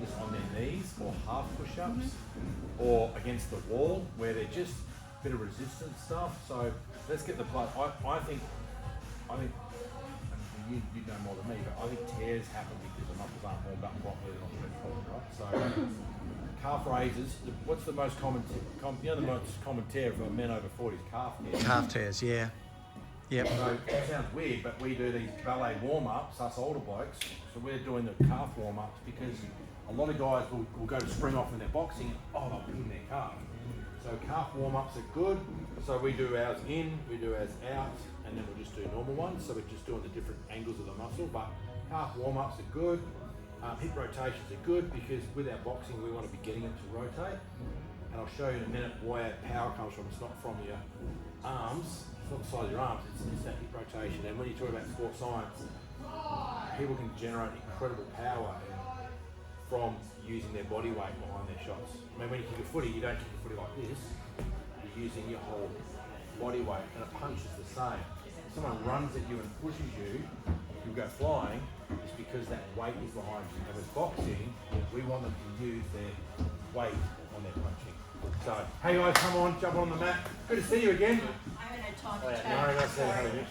focus on their knees or half push-ups or against the wall where they're just a bit of resistance stuff. So let's get the blood. I think you know more than me, but I think tears happen because the muscles aren't warmed up properly, they're not stretched properly, right? So calf raises, what's the most common, the most common tear for men over 40 is calf tears. Calf tears, yeah. Yep. So it sounds weird, but we do these ballet warm-ups, us older blokes, so we're doing the calf warm-ups because a lot of guys will go to spring off in their boxing and they'll pin their calf. So calf warm-ups are good. So we do ours in, we do ours out, and then we'll just do normal ones. So we're just doing the different angles of the muscle, but calf warm-ups are good. Hip rotations are good because with our boxing, we want to be getting it to rotate. And I'll show you in a minute where power comes from. It's not from your arms, it's not the size of your arms, it's that hip rotation. And when you talk about sports science, people can generate incredible power from using their body weight behind their shots. I mean, when you kick a footy, you don't kick a footy like this. You're using your whole body weight, and a punch is the same. If someone runs at you and pushes you, you go flying, it's because that weight is behind you. And with boxing, we want them to use their weight on their punching. So, hey guys, come on, jump on the mat. Good to see you again. I haven't had time to No, chat. that's it.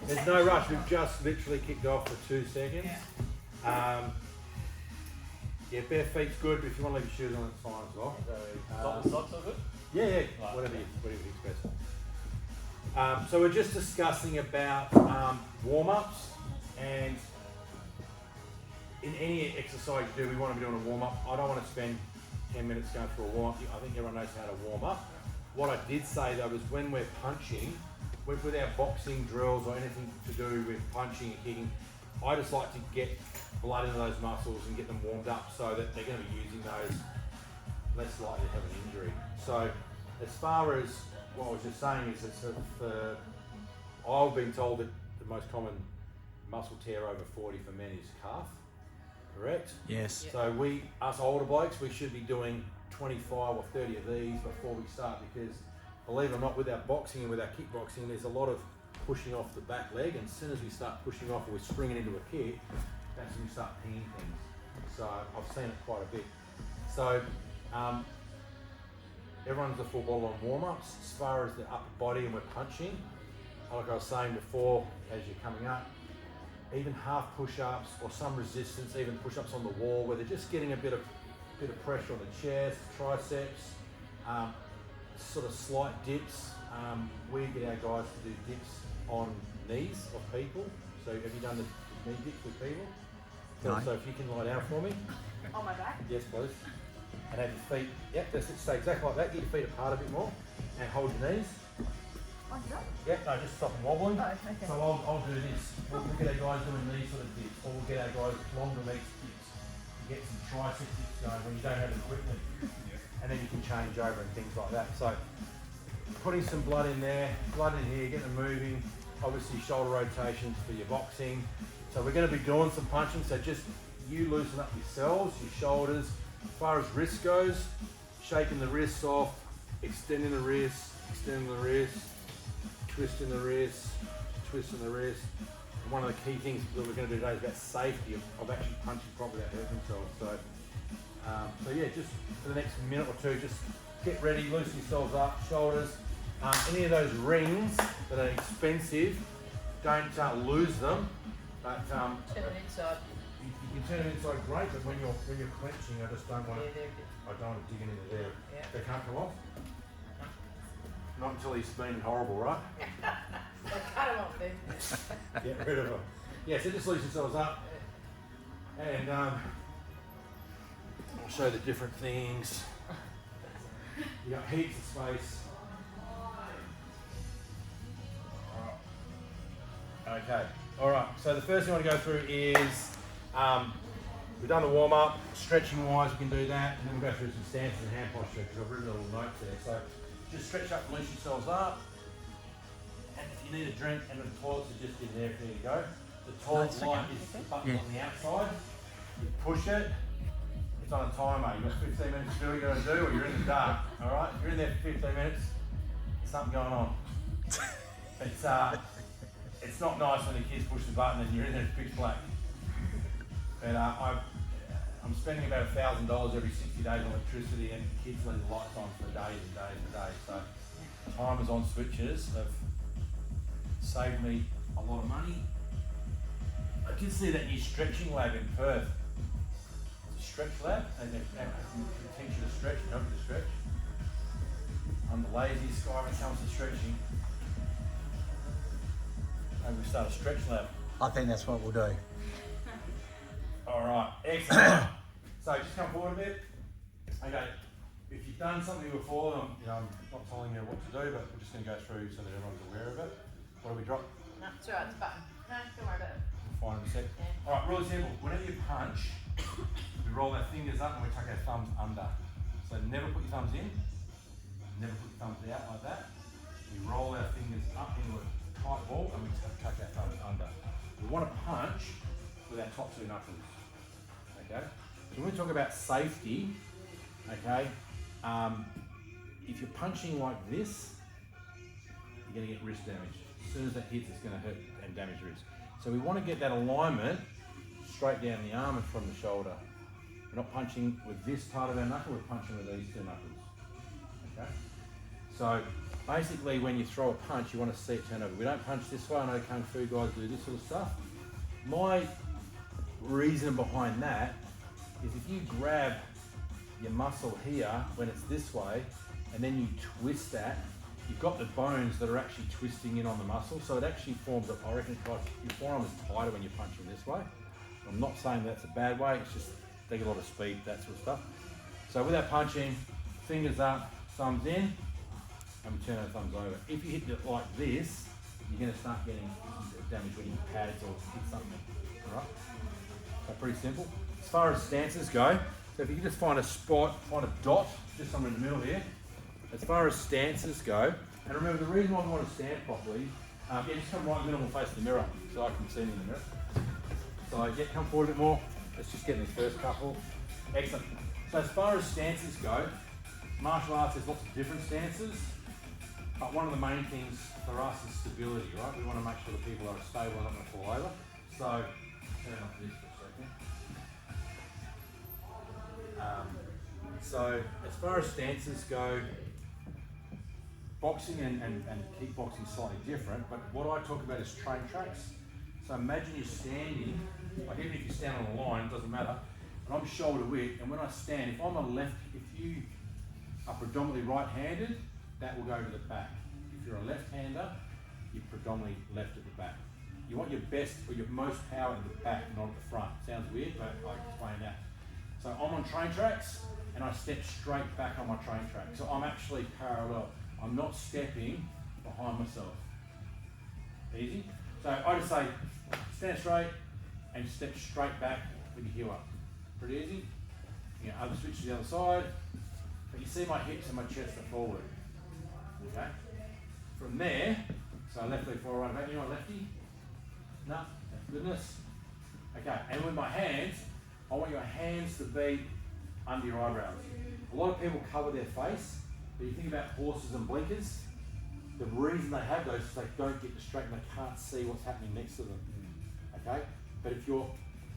There's no rush. We've just literally kicked off for 2 seconds. Yeah, bare feet's good, but if you want to leave your shoes on, it's fine as well. Socks are good? Yeah, Right. whatever you think's best. So we're just discussing about warm-ups, and in any exercise you do, we want to be doing a warm-up. I don't want to spend 10 minutes going through a warm-up. I think everyone knows how to warm up. What I did say though is when we're punching, with our boxing drills or anything to do with punching and kicking, I just like to get blood into those muscles and get them warmed up so that they're going to be using those less likely to have an injury. So as far as what I was just saying is that I've been told that the most common muscle tear over 40 for men is calf, correct? Yes. So us older blokes, we should be doing 25 or 30 of these before we start because believe it or not, with our boxing and with our kickboxing, there's a lot of pushing off the back leg, and as soon as we start pushing off and we're springing into a kick, that's when we start pinging things. So I've seen it quite a bit. So everyone's a full bottle on warm-ups. As far as the upper body and we're punching, like I was saying before, as you're coming up, even half push-ups or some resistance, even push-ups on the wall where they're just getting a bit of pressure on the chest, triceps, sort of slight dips. We get our guys to do dips on knees of people. So have you done the knee dips with people? No. So if you can lie down for me. On my back? Yes, please. And have your feet, yep, that's it, stay exactly like that. Get your feet apart a bit more and hold your knees. Like that? Yep, no, just stop them wobbling. Oh, okay. So I'll do this. We'll get our guys doing these sort of dips, or we'll get our guys longer legs dips. You get some tricep dips going when you don't have equipment. And then you can change over and things like that. So putting some blood in there, blood in here, get them moving. Obviously shoulder rotations for your boxing. So we're going to be doing some punching, so just you loosen up yourselves, your shoulders. As far as wrist goes, shaking the wrists off, extending the wrist, twisting the wrist, twisting the wrist. And one of the key things that we're going to do today is about safety of actually punching properly without hurting themselves. So yeah, just for the next minute or two, just get ready, loosen yourselves up, shoulders. Any of those rings that are expensive, don't lose them. But Turn it inside. you can turn it inside great, but when you're clenching, I just don't want to. Yeah, I don't want to dig into there. Yeah. They can't come off. Not until he's been horrible, right? I'll cut it off then. Get rid of them. Yeah, so just loosen yourselves up, and I'll show the different things. You got heaps of space. Okay. All right. So the first thing I want to go through is we've done the warm up. Stretching wise, we can do that, and then we'll go through some stances and hand posture because I've written a little note there. So just stretch up and loosen yourselves up. And if you need a drink, and the toilets are just in there, there you go. The toilet light is the button on the outside. You push it. It's on a timer. You've got 15 minutes to do what you got to do, or you're in the dark. All right. If you're in there for 15 minutes, there's something going on. It's not nice when the kids push the button and you're in there pitch black. But I I'm spending about $1,000 every 60 days on electricity, and kids leave the lights on for days and days and days. So timers on switches have saved me a lot of money. I did see that new stretching lab in Perth. It's a stretch lab, and they teach you to stretch, help you to stretch. I'm the laziest guy when it comes to stretching. Maybe we start a stretch lab. I think that's what we'll do. Alright, excellent. So just come forward a bit. Okay, if you've done something before, I'm not telling you what to do, but we're just going to go through so that everyone's aware of it. What do we drop? No, it's alright, it's a button. No, don't worry about it. We'll find in a sec. Yeah. Alright, really simple. Whenever you punch, we roll our fingers up and we tuck our thumbs under. So never put your thumbs in, never put your thumbs out like that. We roll our fingers up into a tight ball and we tuck our thumbs under. We want to punch with our top two knuckles. Okay? So when we talk about safety, okay, if you're punching like this, you're going to get wrist damage. As soon as that hits, it's going to hurt and damage wrist. So we want to get that alignment straight down the arm and from the shoulder. We're not punching with this part of our knuckle, we're punching with these two knuckles. Okay? So basically when you throw a punch, you want to see it turn over. We don't punch this way. I know Kung Fu guys do this sort of stuff. My reason behind that is if you grab your muscle here when it's this way and then you twist that, you've got the bones that are actually twisting in on the muscle, so it actually forms I reckon your forearm is tighter when you're punching this way. I'm not saying that's a bad way, it's just take a lot of speed, that sort of stuff. So with that punching, fingers up, thumbs in, and we turn our thumbs over. If you hit it like this, you're going to start getting damage when you hit pads or hit something. Alright? So pretty simple. As far as stances go, so if you can just find a spot, find a dot, just somewhere in the middle here. As far as stances go, and remember the reason why we want to stand properly, just come right in the middle and face the mirror so I can see me in the mirror. So come forward a bit more. Let's just get in the first couple. Excellent. So as far as stances go, martial arts has lots of different stances, but one of the main things for us is stability, right? We want to make sure the people are stable and not going to fall over. So turn off this for a second. So as far as stances go, boxing and kickboxing is slightly different, but what I talk about is train tracks. So imagine you're standing, like even if you stand on a line, it doesn't matter, and I'm shoulder width, and when I stand, if you are predominantly right-handed, that will go to the back. If you're a left-hander, you're predominantly left at the back. You want your best or your most power at the back, not at the front. Sounds weird, but I explain that. So I'm on train tracks, and I step straight back on my train track. So I'm actually parallel. I'm not stepping behind myself. Easy? So I just say, stand straight and step straight back with your heel up. Pretty easy? You know, other switch to the other side. But you see my hips and my chest are forward. Okay? From there, so left leg forward, right back. You want lefty? No? Thank goodness. Okay, and with my hands, I want your hands to be under your eyebrows. A lot of people cover their face, but you think about horses and blinkers, the reason they have those is they don't get distracted and they can't see what's happening next to them. Okay? But if you're,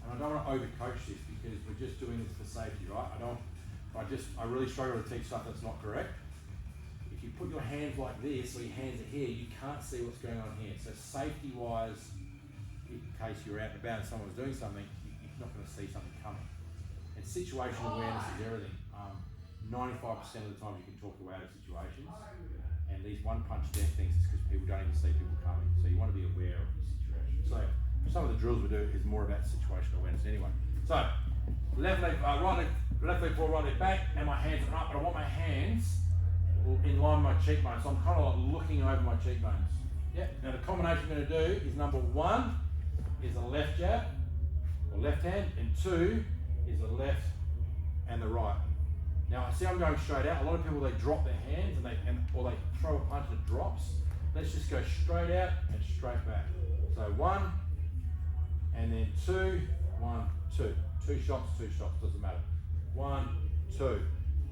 and I don't want to overcoach this because we're just doing this for safety, right? I really struggle to teach stuff that's not correct. If you put your hands like this or your hands are here, you can't see what's going on here. So safety wise, in case you're out and about and someone's doing something, you're not going to see something coming. And situational awareness is everything. 95% of the time you can talk your way out of situations, and these one-punch death things is because people don't even see people coming. So you want to be aware of your situation. So some of the drills we do is more about situational awareness anyway. So left leg forward, right leg back, and my hands are up, but I want my hands in line with my cheekbones. So I'm kind of like looking over my cheekbones. Yeah. Now the combination I'm going to do is number one is a left jab or left hand, and two is the left and the right. Now I see I'm going straight out. A lot of people, they drop their hands or they throw a punch that drops. Let's just go straight out and straight back. So one, and then two, one, two. Two shots, doesn't matter. One, two.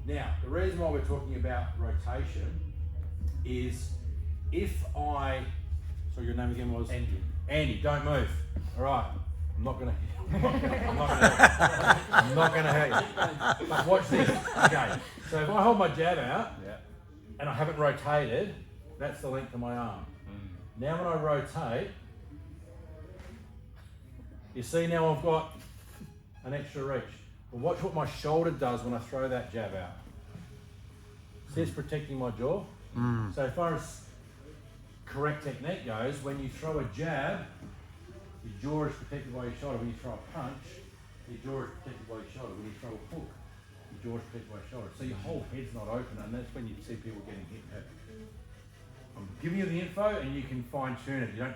Now, the reason why we're talking about rotation is if I, so your name again was? Andy. Andy, don't move. All right. I'm not gonna I'm not going to hurt you. But watch this. Okay. So if I hold my jab out and I haven't rotated, that's the length of my arm. Now when I rotate, you see now I've got an extra reach. But watch what my shoulder does when I throw that jab out. See, it's protecting my jaw. So as far as correct technique goes, when you throw a jab, your jaw is protected by your shoulder. When you throw a punch, your jaw is protected by your shoulder. When you throw a hook, your jaw is protected by your shoulder. So your whole head's not open, and that's when you see people getting hit. I'm giving you the info, and you can fine tune it. I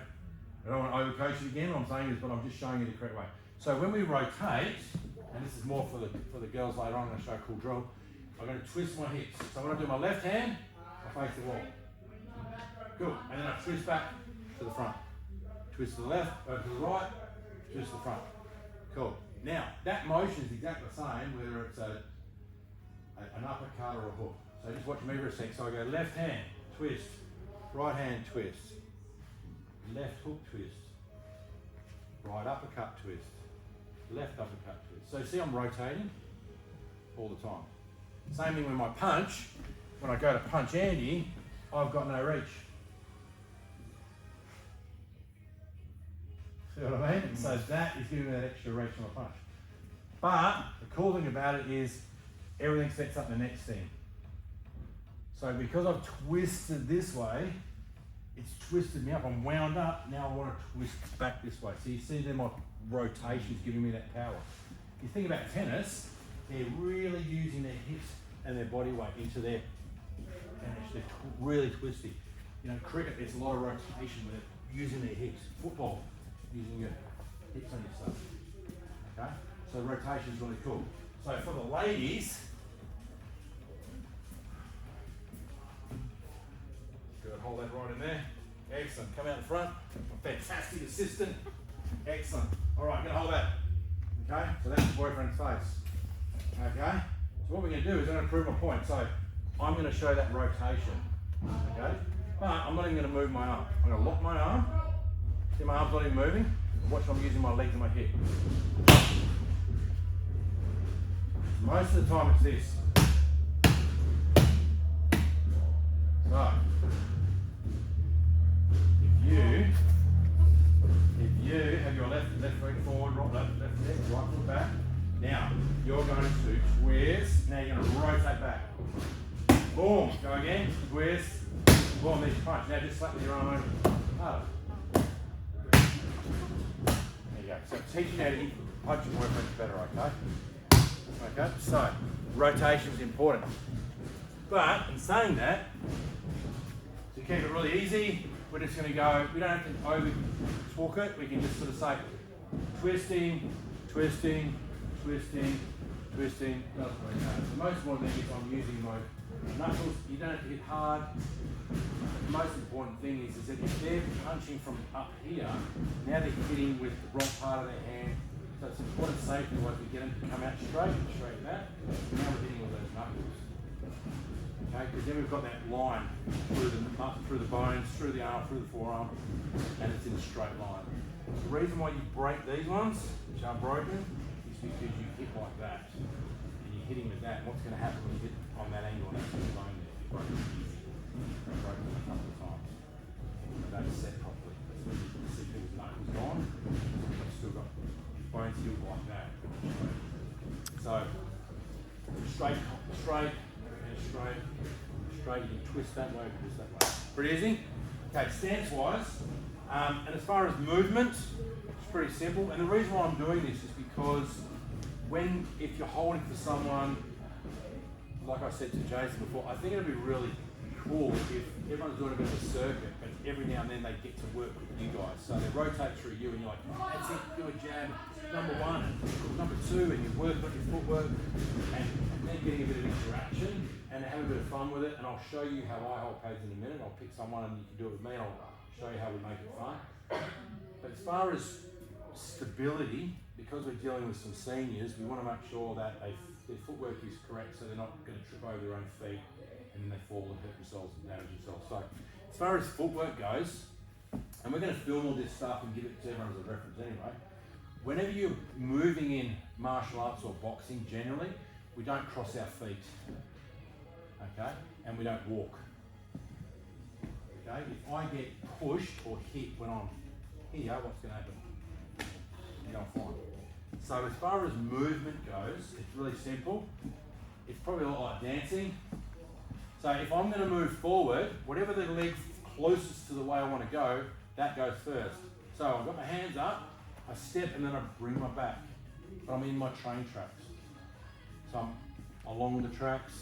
don't want to overcoach it again. What I'm saying is, but I'm just showing you the correct way. So when we rotate, and this is more for the girls later on, I'm going to show a cool drill. I'm going to twist my hips. So when I do my left hand, I face the wall. Good. And then I twist back to the front. Twist to the left, over to the right, twist to the front. Cool. Now, that motion is exactly the same whether it's an uppercut or a hook. So just watch me for a sec. So I go left hand, twist, right hand, twist, left hook, twist, right uppercut, twist, left uppercut, twist. So see I'm rotating all the time. Same thing with my punch. When I go to punch Andy, I've got no reach. See what I mean? So that is giving me that extra reach on my punch. But the cool thing about it is everything sets up the next thing. So because I've twisted this way, it's twisted me up. I'm wound up. Now I want to twist back this way. So you see there my rotation's giving me that power. If you think about tennis, they're really using their hips and their body weight into their tennis. They're really twisty. You know, cricket, there's a lot of rotation with it, using their hips. Football, using your hips on your stuff. Okay? So rotation is really cool. So for the ladies, good, hold that right in there. Excellent. Come out the front. Fantastic assistant. Excellent. All right, I'm going to hold that. Okay? So that's your boyfriend's face. Okay? So what we're going to do is I'm going to prove my point. So I'm going to show that rotation. Okay? But I'm not even going to move my arm. I'm going to lock my arm. See my arm's not even moving. Watch I'm using my legs and my hip. Most of the time it's this. So, if you have your left foot forward, right foot back, now you're going to twist, now you're going to rotate back. Boom, go again, twist, boom, there's your punch. Now just slap with your arm over. Harder. There you go. So teaching how to punch your boyfriend's better, okay? Okay, so rotation is important. But in saying that, to keep it really easy, we're just going to go, we don't have to over talk it, we can just sort of say twisting, twisting, twisting, twisting. That's what I know. The most important thing is I'm using my knuckles. You don't have to hit hard. The most important thing is that if they're punching from up here, now they're hitting with the wrong part of their hand. So it's important safety wise we get them to come out straight that. Now we're hitting with those knuckles. Okay, because then we've got that line through the bones, through the arm, through the forearm, and it's in a straight line. The reason why you break these ones, which are broken, is because you hit like that. And you're hitting with that. And what's going to happen when you hit on that angle and that's the bone there? You break it easy. You break it a couple of times. They don't set properly. That's when you see people's knuckles gone. They've still got bones healed like that. So, straight, and straight. You can twist that way, twist that way. Pretty easy? Okay, stance-wise, and as far as movement, it's pretty simple. And the reason why I'm doing this is because if you're holding for someone, like I said to Jason before, I think it'd be really cool if everyone's doing a bit of a circuit, but every now and then they get to work with you guys. So they rotate through you and you're like, that's it, do a jab, number one, number two, and you work on your footwork, and then getting a bit of interaction and have a bit of fun with it. And I'll show you how I hold pads in a minute. I'll pick someone and you can do it with me and I'll show you how we make it fun. But as far as stability, because we're dealing with some seniors, we want to make sure that their footwork is correct so they're not going to trip over their own feet and then they fall and hurt themselves and damage themselves. So as far as footwork goes, and we're going to film all this stuff and give it to everyone as a reference anyway, whenever you're moving in martial arts or boxing generally, we don't cross our feet, okay, and we don't walk. Okay, if I get pushed or hit when I'm here, what's going to happen? You're going to fly. So as far as movement goes, it's really simple. It's probably a lot like dancing. So if I'm going to move forward, whatever the leg closest to the way I want to go, that goes first. So I've got my hands up, I step and then I bring my back. But I'm in my train tracks. So I'm along the tracks.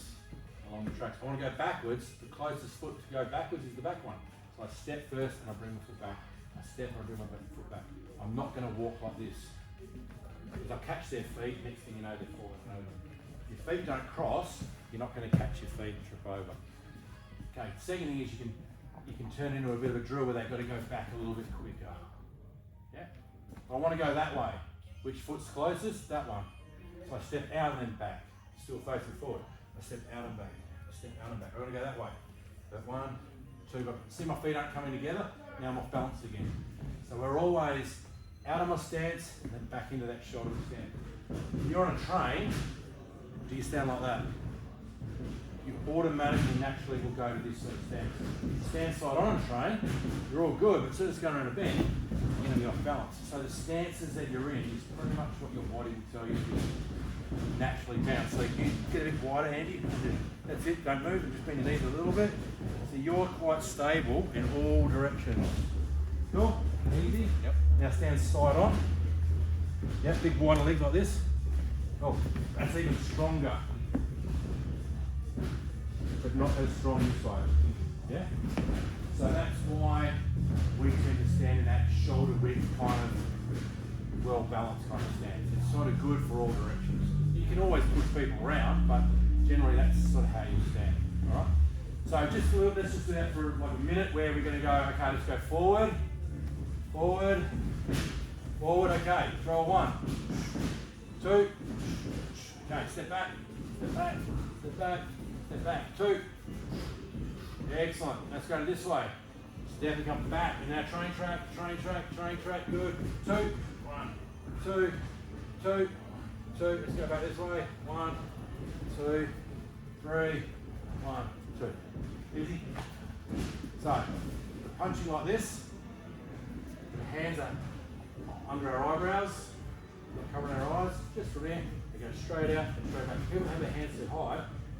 I want to go backwards, the closest foot to go backwards is the back one. So I step first and I bring my foot back. I step and I bring my foot back. I'm not going to walk like this. Because I catch their feet, next thing you know they're falling over. If your feet don't cross, you're not going to catch your feet and trip over. Okay, second thing is you can turn into a bit of a drill where they've got to go back a little bit quicker. Yeah? I want to go that way. Which foot's closest? That one. So I step out and then back. Still facing forward. I step out and back. I step out and back. I want to go that way. That 1, 2, but see my feet aren't coming together? Now I'm off balance again. So we're always out of my stance and then back into that shoulder stand. When you're on a train, do you stand like that? You automatically, naturally will go to this sort of stance. Stand side on a train, you're all good, but as soon as it's going around a bend, you're going to be off balance. So the stances that you're in is pretty much what your body will tell you to naturally bounce. So you get a bit wider, Andy. That's it, don't move, just bend your knees a little bit. So you're quite stable in all directions. Cool? Easy? Yep. Now stand side on. Yeah, big wider legs like this. Oh, that's even stronger. But not as strong this side. Yeah? So that's why we tend to stand in that shoulder width kind of well balanced kind of stance. It's sort of good for all directions. You can always push people around, but generally that's sort of how you stand. Alright? So just let's just do that for like a minute where we're going to go, okay, let's go forward, forward, forward, okay, throw 1, 2, okay, step back, step back, step back, step back, 2, excellent, let's go this way, step and come back, in our train track, good, 2, 1, 2, 2, 2, let's go back this way, 1, 2, 3, 1, 2. Easy. So, punching like this, the hands are under our eyebrows, covering our eyes, just from there, they go straight out and straight back. People have their hands set high,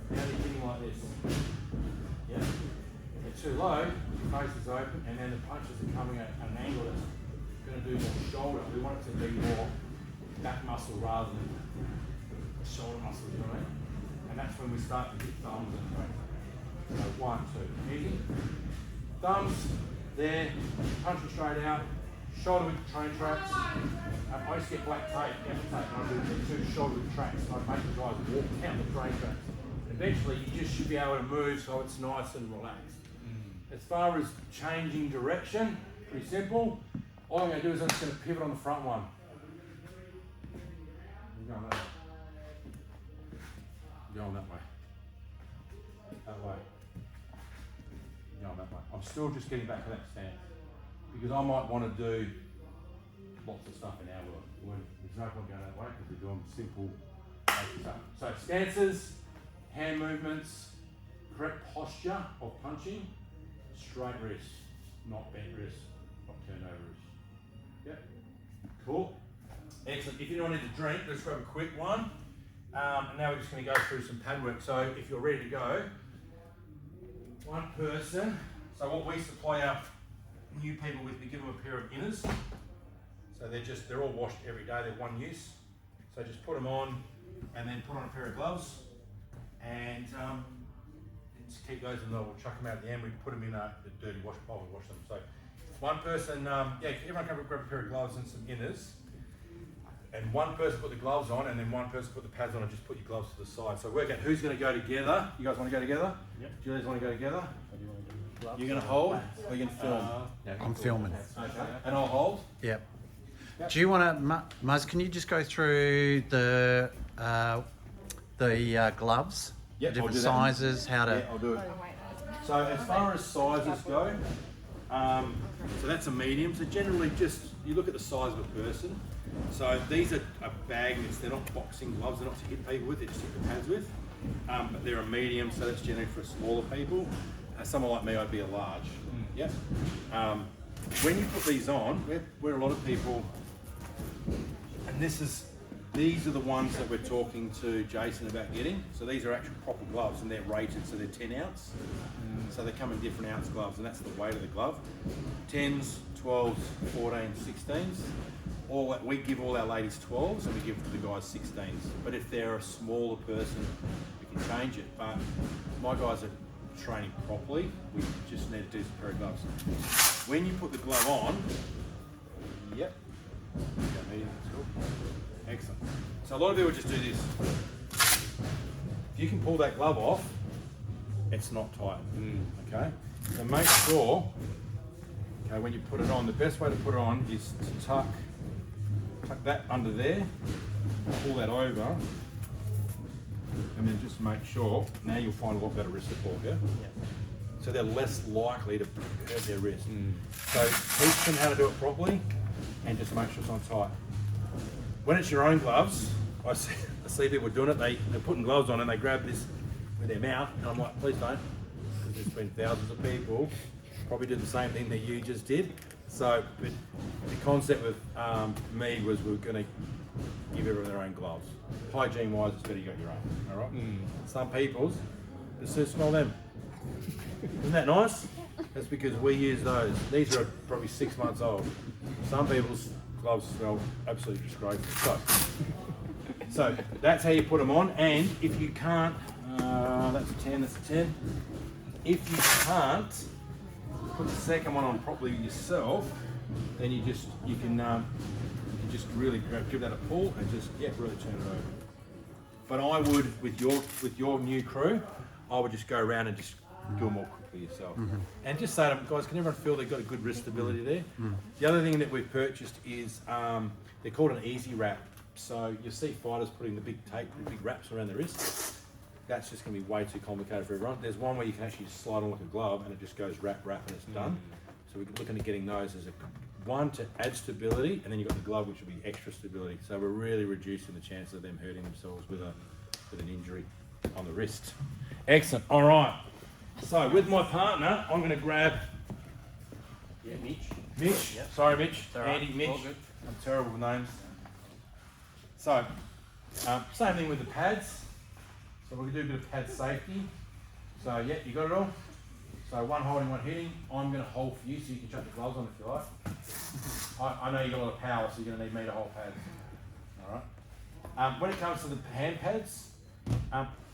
now they're hitting like this. Yeah? If they're too low, your face is open, and then the punches are coming at an angle that's going to do more shoulder. We want it to be more back muscle rather than shoulder muscle, you know what I mean? And that's when we start to hit thumbs and trains. So 1, 2, easy. Thumbs, there, punching straight out, shoulder with train tracks. I used to get black tape, gaffer tape, and I do 2 shoulder with tracks. So I make the guys walk down the train tracks. Eventually, you just should be able to move so it's nice and relaxed. As far as changing direction, pretty simple. All I'm going to do is I'm just going to pivot on the front one. You're going that way. You're going that way. That way. You're going that way. I'm still just getting back to that stance. Because I might want to do lots of stuff in our work. There's no point going that way because we're doing simple basic stuff. So stances, hand movements, correct posture of punching, straight wrist, not bent wrist, not turned over wrist. Yep. Cool. Excellent. If you don't need to drink, let's grab a quick one. And now we're just going to go through some pad work. So if you're ready to go, one person. So what we supply our new people with, we give them a pair of inners. So they're all washed every day. They're one use. So just put them on, and then put on a pair of gloves, and just keep those, and we'll chuck them out at the end. We put them in the dirty wash bowl and wash them. So one person, everyone come grab a pair of gloves and some inners. And one person put the gloves on, and then one person put the pads on, and just put your gloves to the side. So work out who's going to go together. You guys want to go together? Yep. Do you guys want to go together? You're going to hold, or you're going to film? I'm filming. Okay. And I'll hold? Yep. Do you want to, Muzz, can you just go through the gloves? Yep, the different I'll do that. sizes, how to... Yeah, I'll do it. So as far as sizes go, so that's a medium. So generally just, you look at the size of a person. So these are magnets. They're not boxing gloves. They're not to hit people with. They're just to hit the pads with. But they're a medium, so that's generally for smaller people. Someone like me, I'd be a large. Yep. When you put these on, where a lot of people, and these are the ones that we're talking to Jason about getting. So these are actual proper gloves, and they're rated, so they're 10 ounce. So they come in different ounce gloves, and that's the weight of the glove. 10s, 12s, 14s, 16s. We give all our ladies 12s, and we give the guys 16s. But if they're a smaller person, we can change it. But my guys are training properly. We just need to do some pair of gloves. When you put the glove on, yep. Excellent. So a lot of people just do this. If you can pull that glove off, it's not tight. Okay? So make sure, okay, when you put it on, the best way to put it on is to tuck that under there, pull that over, and then just make sure, now you'll find a lot better wrist support, yeah? So they're less likely to hurt their wrist. So teach them how to do it properly, and just make sure it's on tight. When it's your own gloves, I see people doing it, they're putting gloves on and they grab this with their mouth, and I'm like, please don't, because there's been thousands of people probably did the same thing that you just did. So, but the concept with me was we were going to give everyone their own gloves. Hygiene-wise, it's better you got your own, all right? Some people's, just so smell them. Isn't that nice? That's because we use those. These are probably 6 months old. Some people's gloves smell absolutely disgraceful. So that's how you put them on. And if you can't, that's a 10, that's a 10. If you can't put the second one on properly yourself, then you can just really give that a pull and just really turn it over. But I would, with your new crew, I would just go around and just do it more quickly yourself. And just say to them, guys, can everyone feel they've got a good wrist stability there? The other thing that we've purchased is, they're called an easy wrap. So you see fighters putting the big tape, the big wraps around the wrist. That's just going to be way too complicated for everyone. There's one where you can actually slide on like a glove and it just goes wrap, and it's done. So we're looking at getting those as one to add stability, and then you've got the glove which will be extra stability. So we're really reducing the chance of them hurting themselves with an injury on the wrist. Excellent. All right. So with my partner, I'm going to grab Mitch. Yep. Sorry, Mitch. Andy, Mitch. I'm terrible with names. So same thing with the pads. So we're going to do a bit of pad safety. So you got it all. So one holding, one hitting. I'm going to hold for you so you can chuck the gloves on if you like. I know you got a lot of power, so you're going to need me to hold pads. All right. When it comes to the hand pads,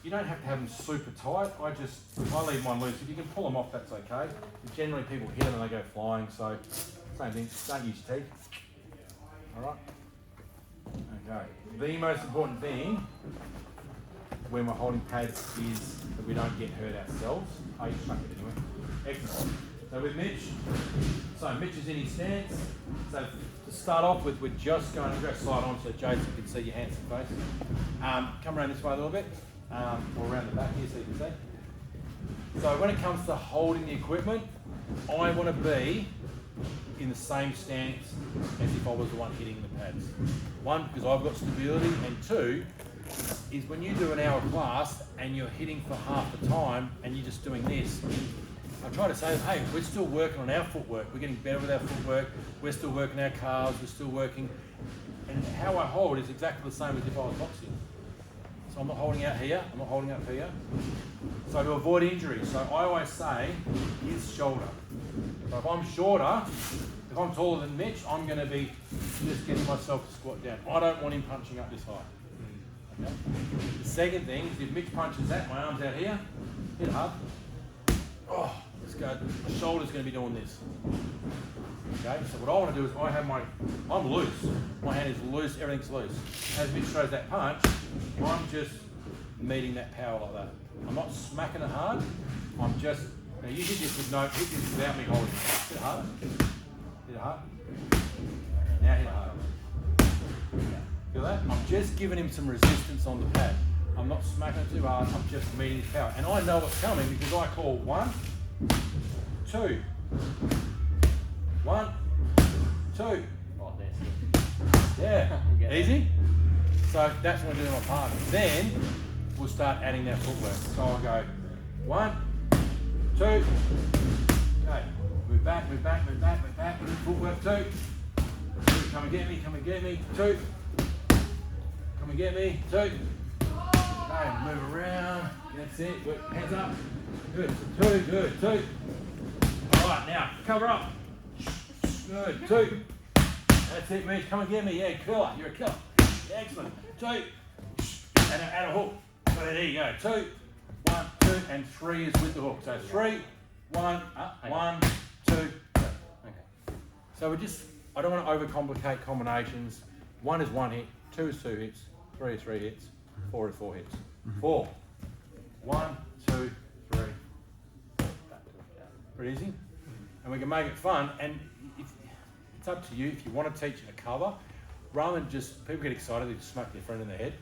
you don't have to have them super tight. I leave mine loose. If you can pull them off, that's okay. But generally people hit them and they go flying, so same thing, don't use your teeth. All right? Okay. The most important thing when we're holding pads is that we don't get hurt ourselves. Oh, you chuck it anyway. Excellent. So with Mitch, Mitch is in his stance. So to start off with, we're just going to go slide on so Jason can see your hands and face. Come around this way a little bit, or around the back here so you can see. So when it comes to holding the equipment, I want to be in the same stance as if I was the one hitting the pads. One, because I've got stability, and two, is when you do an hour class and you're hitting for half the time and you're just doing this, I try to say, hey, we're still working on our footwork. We're getting better with our footwork. We're still working our calves. We're still working. And how I hold is exactly the same as if I was boxing. So I'm not holding out here. I'm not holding up here. So to avoid injury, so I always say, his shoulder. So if I'm shorter, if I'm taller than Mitch, I'm going to be just getting myself to squat down. I don't want him punching up this high. Okay? The second thing is if Mitch punches that, my arm's out here, hit hard. Oh, let's go. My shoulder's going to be doing this. Okay, so what I want to do is I'm loose. My hand is loose, everything's loose. As Mitch throws that punch, I'm just meeting that power like that. I'm not smacking it hard. I'm just, now you hit this without me holding it. Hit it hard. Hit it hard. Now hit it hard. Feel that? I'm just giving him some resistance on the pad. I'm not smacking it too hard, I'm just meeting his power. And I know what's coming because I call 1, 2. 1, 2. Yeah, Get easy. So that's what I do with my partner. Then we'll start adding that footwork. So I'll go 1, 2, okay. Move back, move back, move back, move back. Footwork 2. Come and get me, come and get me. 2. Come and get me. 2. Okay, move around. That's it. Work, hands up. Good. 2, good. 2. Alright, now cover up. Good. 2. That's it, Mitch. Come and get me. Yeah, killer. You're a killer. Excellent. 2. And a hook. So there you go. 2, 1, 2, and 3 is with the hook. So 3, 1, 1, 2. Okay. So I don't want to overcomplicate combinations. 1 is 1 hit, 2 is 2 hits, 3 is 3 hits, 4 is 4 hits. 4. 1, 2, 3. Pretty easy. And we can make it fun. And it's up to you if you want to teach a cover. Rather than just, people get excited, they just smack their friend in the head.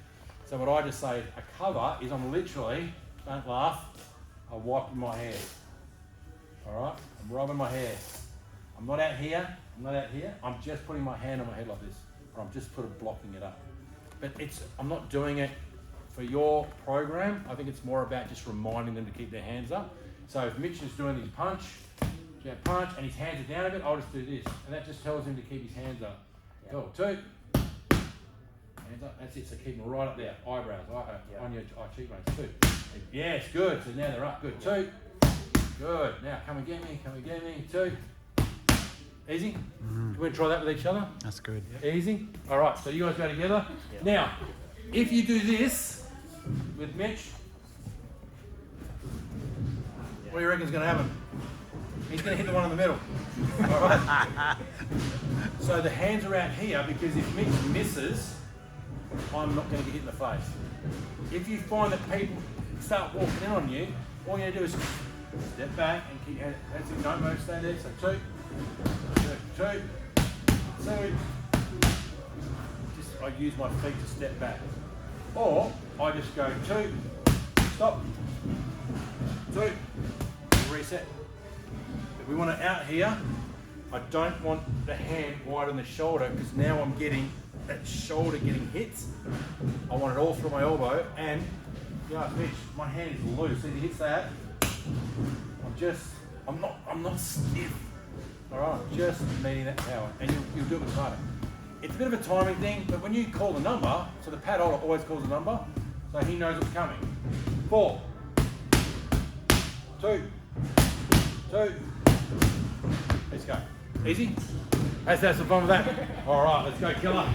So what I just say, a cover is I'm literally, don't laugh, I'm wiping my hair. Alright? I'm rubbing my hair. I'm not out here, I'm just putting my hand on my head like this. Or I'm just blocking it up. But I'm not doing it for your program. I think it's more about just reminding them to keep their hands up. So if Mitch is doing his punch, and his hands are down a bit, I'll just do this. And that just tells him to keep his hands up. Go, 2. Hands up, that's it, so keep them right up there. Eyebrows, on your cheekbones, 2. Yes, good, so now they're up, good. 2. Good, now come and get me, 2. Easy? Can we try that with each other? That's good. Easy? Alright, so you guys go together. Yeah. Now, if you do this with Mitch, what do you reckon's going to happen? He's going to hit the one in the middle. Alright? So the hands are out here because if Mitch misses, I'm not going to get hit in the face. If you find that people start walking in on you, all you have to do is step back and keep your hands. That's it, don't move, stay there. So 2. 2. I use my feet to step back. Or I just go 2, stop, 2, reset. If we want it out here, I don't want the hand wide on the shoulder because now I'm getting that shoulder getting hit. I want it all through my elbow and Mitch, my hand is loose. If he hits that, I'm not stiff. Alright, just meeting that power. And you'll do it with harder. It's a bit of a timing thing, but when you call the number, so the pad holder always calls the number, so he knows what's coming. 4, 2, 2. Let's go. Easy? Let's have some fun with that. Alright, let's go, killer.